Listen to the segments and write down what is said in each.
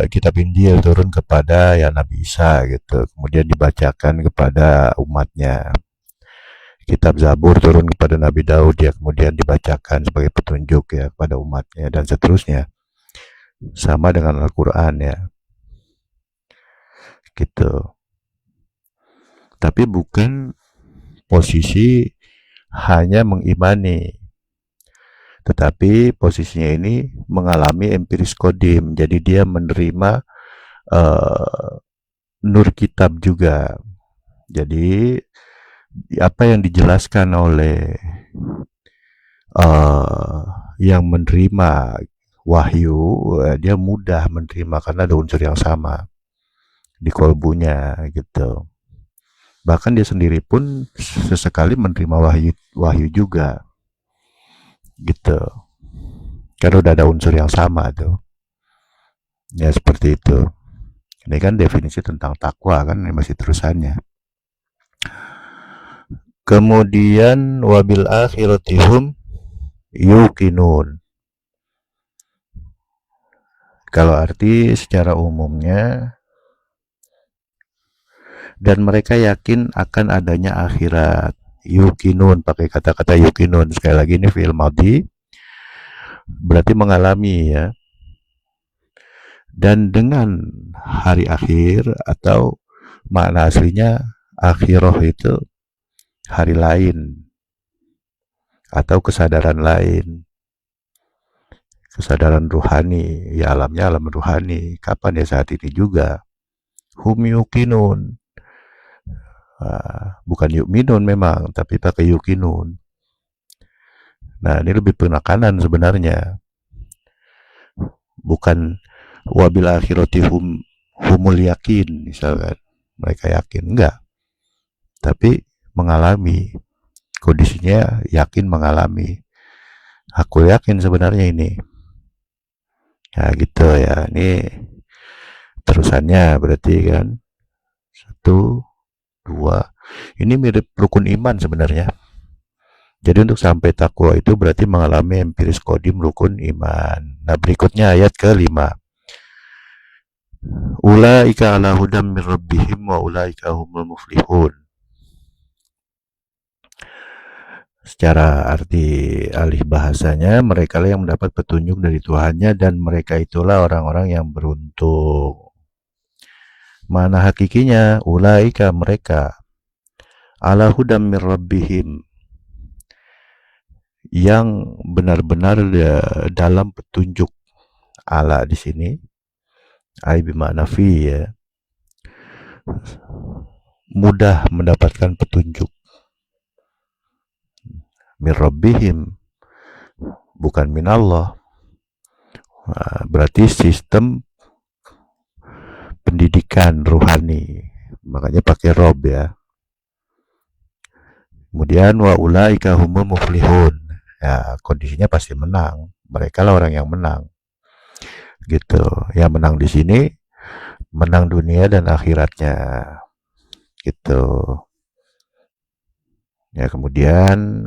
kitab Injil turun kepada ya Nabi Isa gitu, kemudian dibacakan kepada umatnya. Kitab Zabur turun kepada Nabi Daud, ya kemudian dibacakan sebagai petunjuk ya kepada umatnya, dan seterusnya. Sama dengan Al-Quran ya, gitu. Tapi bukan posisi hanya mengimani, tetapi posisinya ini mengalami empiris kodim. Jadi dia menerima uh, nur kitab juga. Jadi apa yang dijelaskan oleh uh, yang menerima wahyu, dia mudah menerima karena ada unsur yang sama di kolbunya gitu. Bahkan dia sendiri pun sesekali menerima wahyu juga gitu. Karena udah ada unsur yang sama tuh. Ya seperti itu. Ini kan definisi tentang takwa kan, ini masih terusannya. Kemudian wabil akhiratihum yuqinun. Kalau arti secara umumnya, dan mereka yakin akan adanya akhirat. Yuqinun, pakai kata-kata yuqinun. Sekali lagi ini fi'il madhi, berarti mengalami ya. Dan dengan hari akhir, atau makna aslinya akhirah itu hari lain atau kesadaran lain, kesadaran ruhani, ya alamnya alam ruhani. Kapan ya? Saat ini juga. Hum yuqinun, bukan yu'minun memang, tapi pakai yuqinun. Nah ini lebih penekanan sebenarnya, bukan wabil akhirati humul yakin misalkan, mereka yakin, enggak, tapi mengalami. Kondisinya yakin mengalami. Aku yakin sebenarnya ini. Ya gitu ya. Ini terusannya berarti kan. 1, 2. Ini mirip rukun iman sebenarnya. Jadi untuk sampai takwa itu berarti mengalami empiris kodim rukun iman. Nah berikutnya ayat ke-5. Ulaika ala hudam min rabbihim wa ulaika humul muflihun. Secara arti alih bahasanya, mereka lah yang mendapat petunjuk dari Tuhannya, dan mereka itulah orang-orang yang beruntung. Mana hakikinya? Ulaika, mereka, ala hudam min rabbihim, yang benar-benar dalam petunjuk. Ala di sini ai bimakna fi ya, mudah mendapatkan petunjuk. Min rabbihim, bukan min Allah. Nah, berarti sistem pendidikan ruhani, makanya pakai rob ya. Kemudian wa ulaika humul muflihun, ya kondisinya pasti menang, mereka lah orang yang menang gitu. Yang menang di sini menang dunia dan akhiratnya gitu ya. Kemudian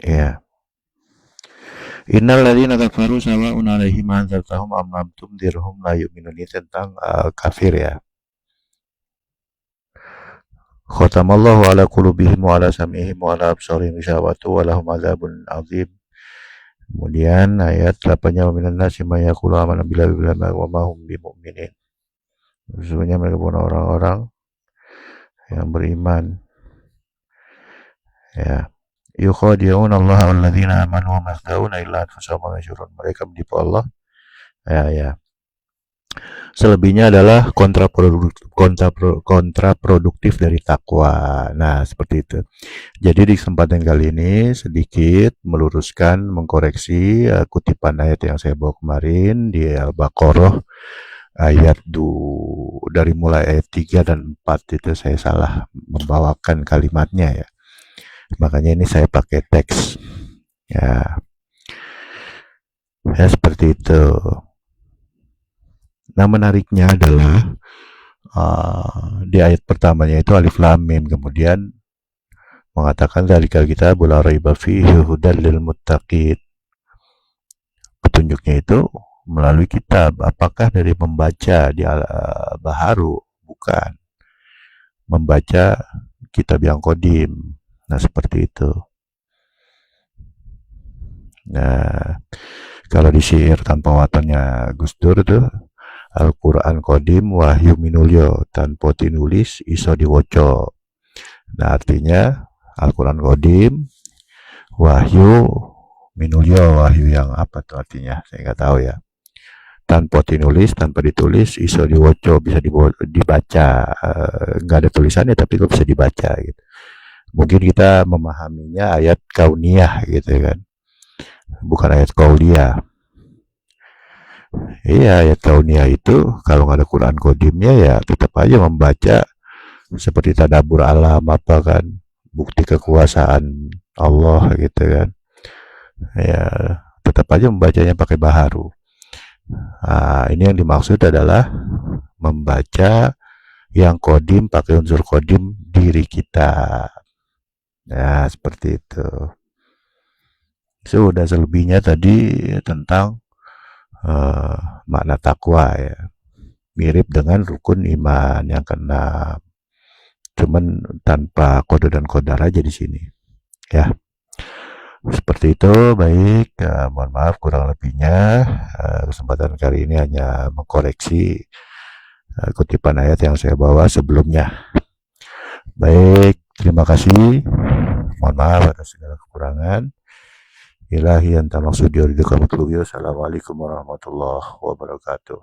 ya, innal ladzina kafaru sawa'un 'alaihim anzartahum am lam tundirhum la yu'minun. Ini tentang kafir ya. Khatamallahu ala qulubihim wa ala sam'ihim wa ala absarihim ghishawatu wa lahum adzabun adzim. Kemudian ayat 8-nya, wa minan nasi may yaqulu amanna billahi wa ma hum bimu'minin. Sesungguhnya mereka bukan orang-orang yang beriman ya. Yukhadi'una Allah walladzina amanu wa ma yakhda'una illa anfusahum wa ma yash'urun. Mereka menipu Allah ya. Selebihnya adalah kontraproduktif dari takwa. Nah, seperti itu. Jadi di kesempatan kali ini sedikit meluruskan, mengkoreksi kutipan ayat yang saya bawa kemarin di Al-Baqarah ayat dari mulai ayat 3 dan 4 itu saya salah membawakan kalimatnya ya. Makanya ini saya pakai teks. Ya seperti itu. Nah menariknya adalah di ayat pertamanya itu alif lam mim, kemudian mengatakan dzalika kitabul la raiba fihi hudal lil muttaqin. Petunjuknya itu melalui kitab. Apakah dari membaca di Baharu? Bukan. Membaca kitab yang kodim. Nah, seperti itu. Nah, kalau di syair tanpa watannya Gus Dur tuh, Al-Quran kodim wahyu minulyo tanpa tinulis iso diwoco. Nah, artinya Al-Quran kodim wahyu minulyo, wahyu yang apa tuh artinya? Saya nggak tahu ya. Tanpa tinulis, tanpa ditulis, iso diwoco, bisa dibaca. Nggak ada tulisannya tapi kok bisa dibaca gitu. Mungkin kita memahaminya ayat kauniyah gitu kan, bukan ayat kauliyah. Iya, ayat kauniyah itu kalau nggak ada Quran kodimnya ya tetap aja membaca seperti tadabur alam apa kan, bukti kekuasaan Allah gitu kan. Ya, tetap aja membacanya pakai baharu. Nah, ini yang dimaksud adalah membaca yang kodim pakai unsur kodim diri kita. Ya, seperti itu. Sudah selebihnya tadi tentang makna takwa ya. Mirip dengan rukun iman yang keenam. Cuman tanpa kode dan kodar aja di sini. Ya. Seperti itu, baik. Mohon maaf kurang lebihnya. Kesempatan kali ini hanya mengkoreksi kutipan ayat yang saya bawa sebelumnya. Baik, terima kasih. Mohon maaf atas segala kekurangan. Ilahi anta maksudi yuridu kamu. Assalamualaikum warahmatullahi wabarakatuh.